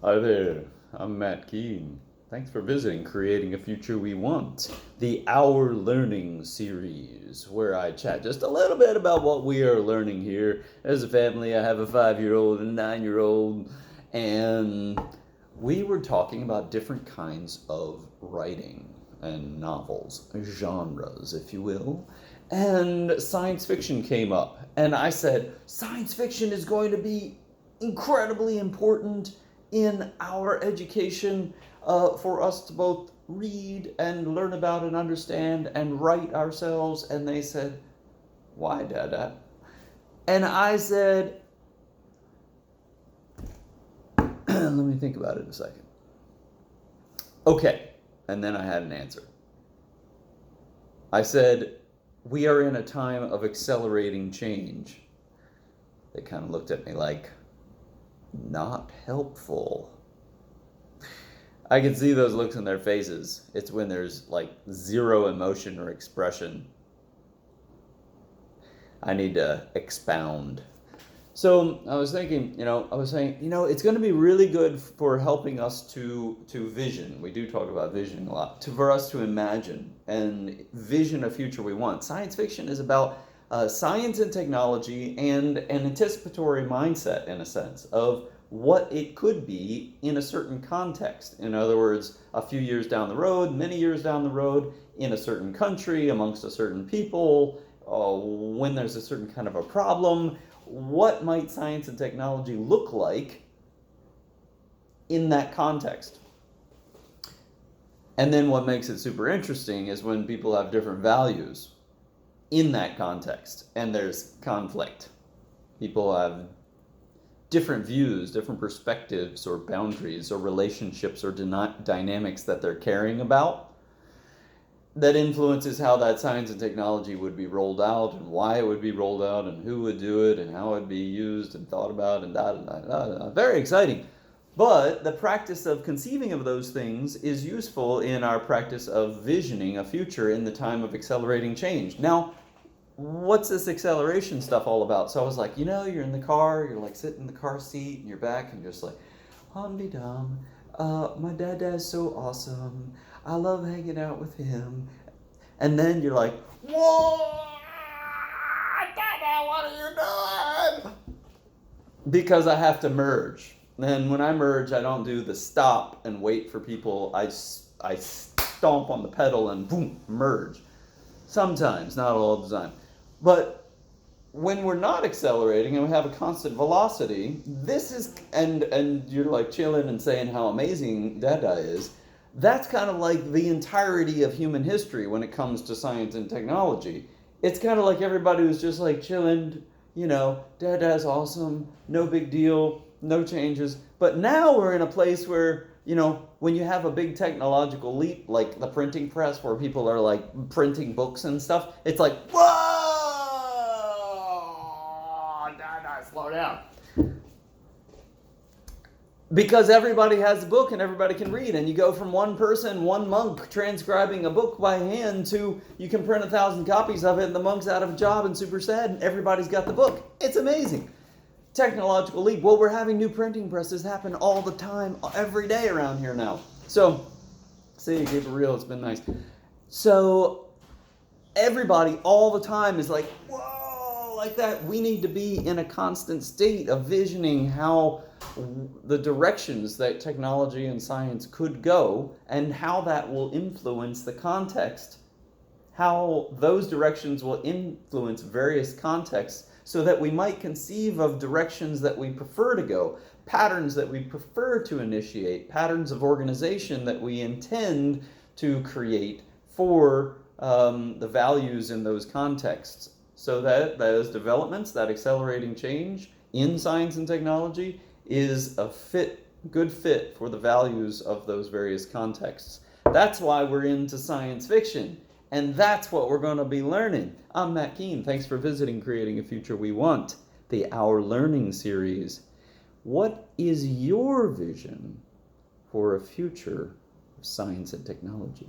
Hi there, I'm Matt Keene. Thanks for visiting Creating a Future We Want, the Our Learning series, where I chat just a little bit about what we are learning here. As a family, I have a 5-year-old and a 9-year-old, and we were talking about different kinds of writing and novels, genres, if you will. And science fiction came up, and I said, science fiction is going to be incredibly important in our education for us to both read and learn about and understand and write ourselves. And they said, why, Dada? And I said, let me think about it a second. Okay. And then I had an answer. I said, we are in a time of accelerating change. They kind of looked at me like, not helpful. I can see those looks in their faces. It's when there's like zero emotion or expression. I need to expound. So I was thinking, it's going to be really good for helping us to vision. We do talk about visioning a lot. For us to imagine and vision a future we want. Science fiction is about science and technology and an anticipatory mindset, in a sense, of what it could be in a certain context. In other words, a few years down the road, many years down the road, in a certain country, amongst a certain people, when there's a certain kind of a problem, what might science and technology look like in that context? And then what makes it super interesting is when people have different values in that context and there's conflict. People have different views, different perspectives or boundaries or relationships or dynamics that they're caring about that influences how that science and technology would be rolled out and why it would be rolled out and who would do it and how it would be used and thought about and da da da da. Very exciting. But the practice of conceiving of those things is useful in our practice of visioning a future in the time of accelerating change. Now, what's this acceleration stuff all about? So I was like, you're in the car, you're like sitting in the car seat and you're back and just like, hum-de-dum, my dad is so awesome. I love hanging out with him. And then you're like, whoa, Dada, what are you doing? Because I have to merge. And when I merge, I don't do the stop and wait for people. I stomp on the pedal and boom, merge. Sometimes, not all the time. But when we're not accelerating and we have a constant velocity, this is, and you're like chilling and saying how amazing Dada is, that's kind of like the entirety of human history when it comes to science and technology. It's kind of like everybody was just like chilling, Dada's awesome, no big deal, no changes. But now we're in a place where, when you have a big technological leap, like the printing press where people are like printing books and stuff, it's like, whoa, Dada, slow down. Because everybody has a book and everybody can read, and you go from one person, one monk transcribing a book by hand to you can print 1,000 copies of it and the monk's out of a job and super sad and everybody's got the book. It's amazing. Technological leap. Well, we're having new printing presses happen all the time, every day around here now. So, see, keep it real, it's been nice. So, everybody all the time is like, whoa, like that. We need to be in a constant state of visioning how the directions that technology and science could go and how that will influence the context, how those directions will influence various contexts so that we might conceive of directions that we prefer to go, patterns that we prefer to initiate, patterns of organization that we intend to create for the values in those contexts. So that those developments, that accelerating change in science and technology is a good fit for the values of those various contexts. That's why we're into science fiction. And that's what we're going to be learning. I'm Matt Keene. Thanks for visiting Creating a Future We Want, the Our Learning series. What is your vision for a future of science and technology?